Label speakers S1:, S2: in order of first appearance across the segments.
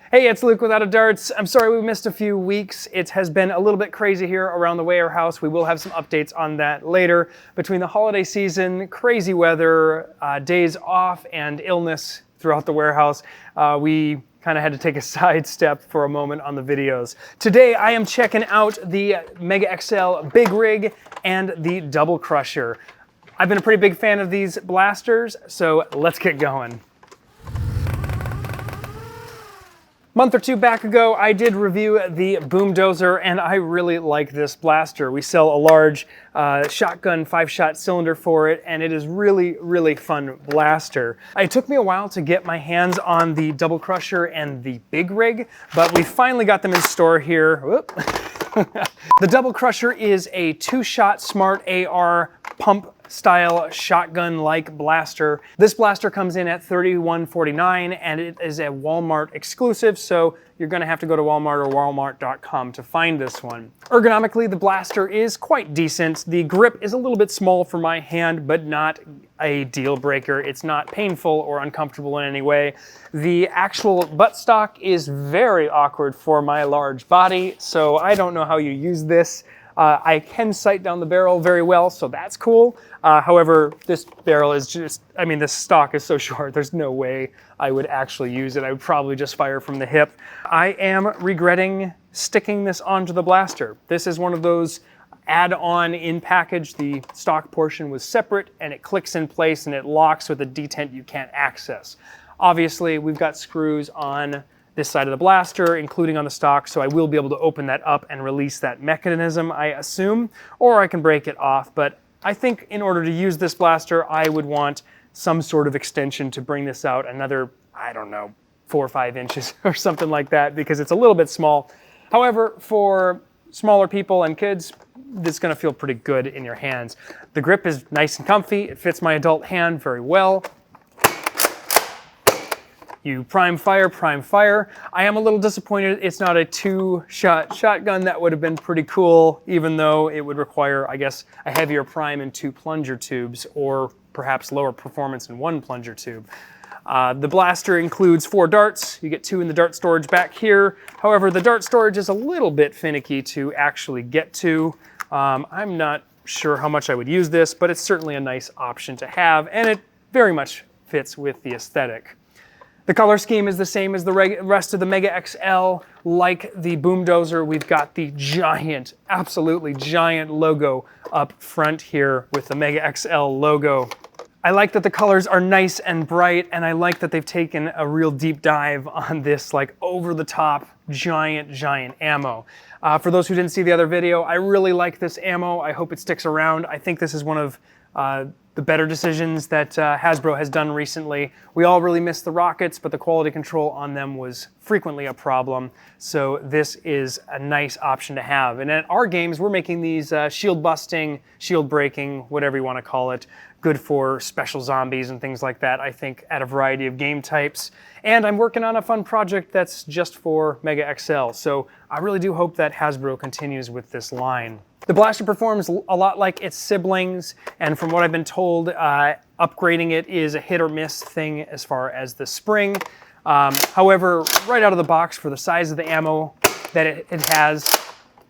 S1: Hey, it's Luke without a darts. I'm sorry we missed a few weeks. It has been a little bit crazy here around the warehouse. We will have some updates on that later. Between the holiday season, crazy weather, days off, and illness throughout the warehouse, we kind of had to take a sidestep for a moment on the videos. Today I am checking out the Mega XL Big Rig and the Double Crusher. I've been a pretty big fan of these blasters, so let's get going. Month or two back ago, I did review the Boom Dozer, and I really like this blaster. We sell a large shotgun 5-shot cylinder for it, and it is really fun blaster. It took me a while to get my hands on the Double Crusher and the Big Rig, but we finally got them in store here. Whoop. The Double Crusher is a 2-shot smart AR pump style shotgun-like blaster. This blaster comes in at $31.49 and it is a Walmart exclusive, so you're gonna have to go to Walmart or walmart.com to find this one. Ergonomically, the blaster is quite decent. The grip is a little bit small for my hand, but not a deal breaker. It's not painful or uncomfortable in any way. The actual buttstock is very awkward for my large body, so I don't know how you use this. I can sight down the barrel very well, so that's cool. However, this barrel is just, this stock is so short, there's no way I would actually use it. I would probably just fire from the hip. I am regretting sticking this onto the blaster. This is one of those add-on in package. The stock portion was separate and it clicks in place and it locks with a detent you can't access. Obviously, we've got screws on this side of the blaster, including on the stock, so I will be able to open that up and release that mechanism, I assume, or I can break it off. But I think in order to use this blaster, I would want some sort of extension to bring this out another, 4 or 5 inches or something like that, because it's a little bit small. However, for smaller people and kids, it's gonna feel pretty good in your hands. The grip is nice and comfy. It fits my adult hand very well. You prime fire. I am a little disappointed it's not a 2-shot shotgun. That would have been pretty cool, even though it would require, I guess, a heavier prime and 2 plunger tubes, or perhaps lower performance in 1 plunger tube. The blaster includes 4 darts. You get 2 in the dart storage back here. However, the dart storage is a little bit finicky to actually get to. I'm not sure how much I would use this, but it's certainly a nice option to have, and it very much fits with the aesthetic. The color scheme is the same as the rest of the Mega XL. Like the Boom Dozer, we've got the giant, absolutely giant logo up front here with the Mega XL logo. I like that the colors are nice and bright, and I like that they've taken a real deep dive on this like over-the-top giant ammo. For those who didn't see the other video, I really like this ammo. I hope it sticks around. I think this is one of the better decisions that Hasbro has done recently. We all really miss the rockets, but the quality control on them was frequently a problem. So this is a nice option to have. And at our games, we're making these shield busting, shield breaking, whatever you want to call it, good for special zombies and things like that, I think, at a variety of game types. And I'm working on a fun project that's just for Mega XL. So I really do hope that Hasbro continues with this line. The blaster performs a lot like its siblings, and from what I've been told, upgrading it is a hit or miss thing as far as the spring. However, right out of the box, for the size of the ammo that it has,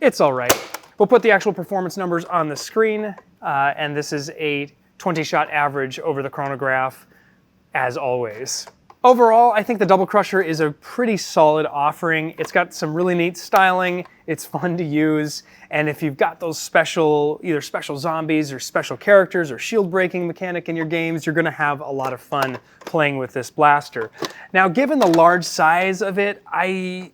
S1: it's all right. We'll put the actual performance numbers on the screen, and this is a 20-shot average over the chronograph, as always. Overall, I think the Double Crusher is a pretty solid offering. It's got some really neat styling, it's fun to use, and if you've got those either special zombies or special characters or shield breaking mechanic in your games, you're gonna have a lot of fun playing with this blaster. Now, given the large size of it, I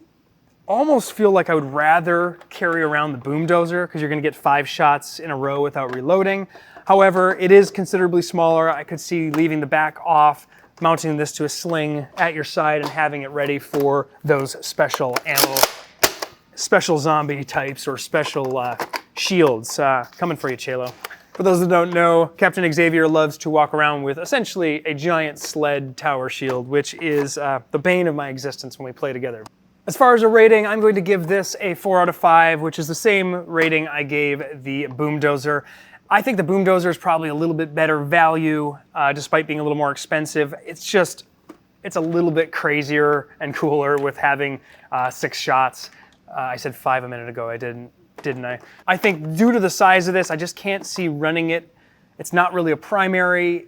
S1: almost feel like I would rather carry around the Boom Dozer, because you're gonna get 5 shots in a row without reloading. However, it is considerably smaller. I could see leaving the back off, mounting this to a sling at your side and having it ready for those special ammo, special zombie types or special shields. Coming for you, Chalo. For those that don't know, Captain Xavier loves to walk around with essentially a giant sled tower shield, which is the bane of my existence when we play together. As far as a rating, I'm going to give this a 4 out of 5, which is the same rating I gave the Boom Dozer. I think the Boom Dozer is probably a little bit better value, despite being a little more expensive. It's just it's a little bit crazier and cooler with having 6 shots. I said 5 a minute ago, I didn't I? I think due to the size of this, I just can't see running it. It's not really a primary,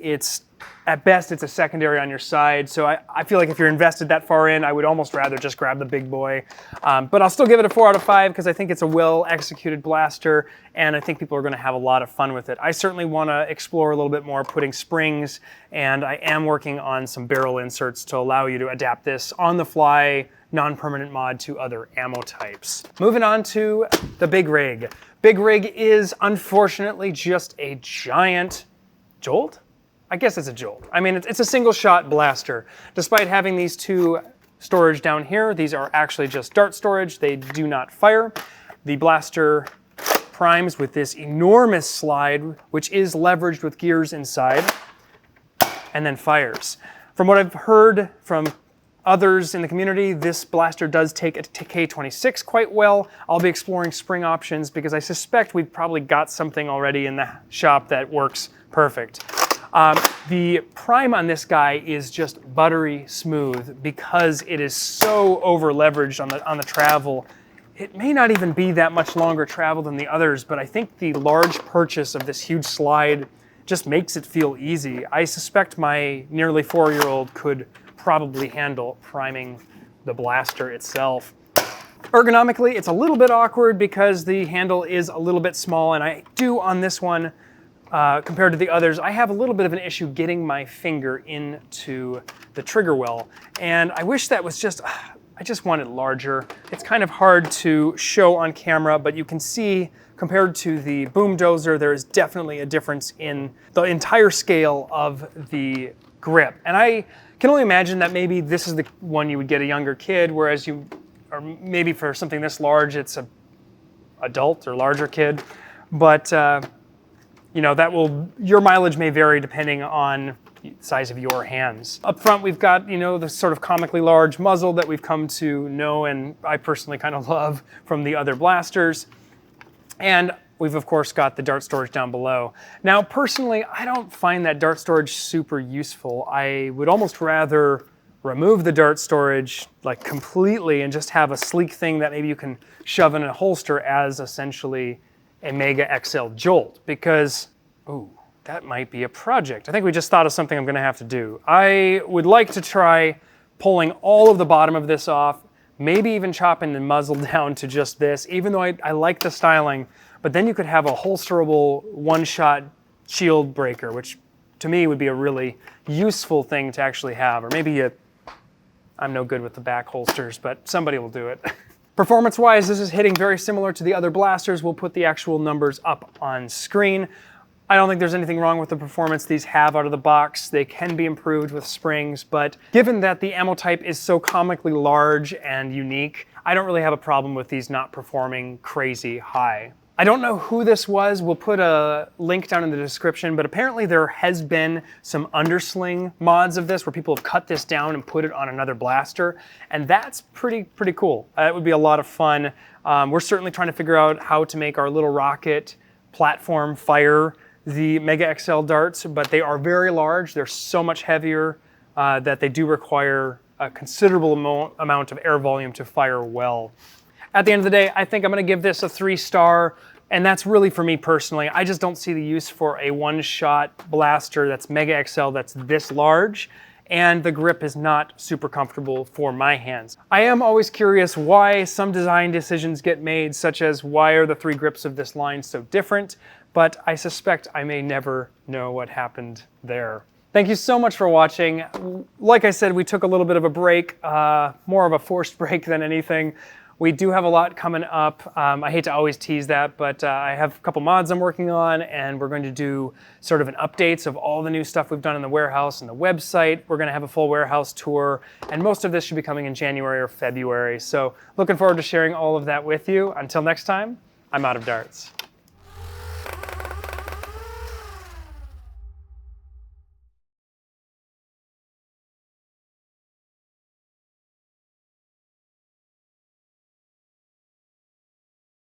S1: at best it's a secondary on your side, so I feel like if you're invested that far in, I would almost rather just grab the big boy. But I'll still give it a 4 out of 5 because I think it's a well-executed blaster, and I think people are going to have a lot of fun with it. I certainly want to explore a little bit more putting springs, and I am working on some barrel inserts to allow you to adapt this on the fly, non-permanent mod to other ammo types. Moving on to the Big Rig. Big Rig is unfortunately just a giant jolt? I guess it's a jolt. I mean, it's a single shot blaster. Despite having these 2 storage down here, these are actually just dart storage. They do not fire. The blaster primes with this enormous slide, which is leveraged with gears inside, and then fires. From what I've heard from others in the community, this blaster does take a K26 quite well. I'll be exploring spring options because I suspect we've probably got something already in the shop that works perfect. The prime on this guy is just buttery smooth because it is so over leveraged on the travel. It may not even be that much longer travel than the others, but I think the large purchase of this huge slide just makes it feel easy. I suspect my nearly 4-year-old could probably handle priming the blaster itself. Ergonomically, it's a little bit awkward because the handle is a little bit small, and I do on this one, compared to the others, I have a little bit of an issue getting my finger into the trigger well, and I wish that was just, I just want it larger. It's kind of hard to show on camera, but you can see compared to the Boom Dozer, there is definitely a difference in the entire scale of the grip. And I can only imagine that maybe this is the one you would get a younger kid, whereas or maybe for something this large, it's a adult or larger kid. But you know, your mileage may vary depending on the size of your hands. Up front, we've got, you know, the sort of comically large muzzle that we've come to know and I personally kind of love from the other blasters. And we've of course got the dart storage down below. Now personally, I don't find that dart storage super useful. I would almost rather remove the dart storage like completely and just have a sleek thing that maybe you can shove in a holster as essentially a Mega XL Jolt, because, ooh, that might be a project. I think we just thought of something I'm gonna have to do. I would like to try pulling all of the bottom of this off, maybe even chopping the muzzle down to just this, even though I like the styling, but then you could have a holsterable one-shot shield breaker, which to me would be a really useful thing to actually have, or maybe I'm no good with the back holsters, but somebody will do it. Performance-wise, this is hitting very similar to the other blasters. We'll put the actual numbers up on screen. I don't think there's anything wrong with the performance these have out of the box. They can be improved with springs, but given that the ammo type is so comically large and unique, I don't really have a problem with these not performing crazy high. I don't know who this was. We'll put a link down in the description, but apparently there has been some undersling mods of this where people have cut this down and put it on another blaster, and that's pretty cool. It would be a lot of fun. We're certainly trying to figure out how to make our little rocket platform fire the Mega XL darts, but they are very large. They're so much heavier that they do require a considerable amount of air volume to fire well. At the end of the day, I think I'm gonna give this a 3-star, and that's really for me personally. I just don't see the use for a one-shot blaster that's Mega XL that's this large, and the grip is not super comfortable for my hands. I am always curious why some design decisions get made, such as why are the 3 grips of this line so different, but I suspect I may never know what happened there. Thank you so much for watching. Like I said, we took a little bit of a break, more of a forced break than anything. We do have a lot coming up. I hate to always tease that, but I have a couple mods I'm working on, and we're going to do sort of an updates of all the new stuff we've done in the warehouse and the website. We're gonna have a full warehouse tour, and most of this should be coming in January or February. So looking forward to sharing all of that with you. Until next time, I'm out of darts.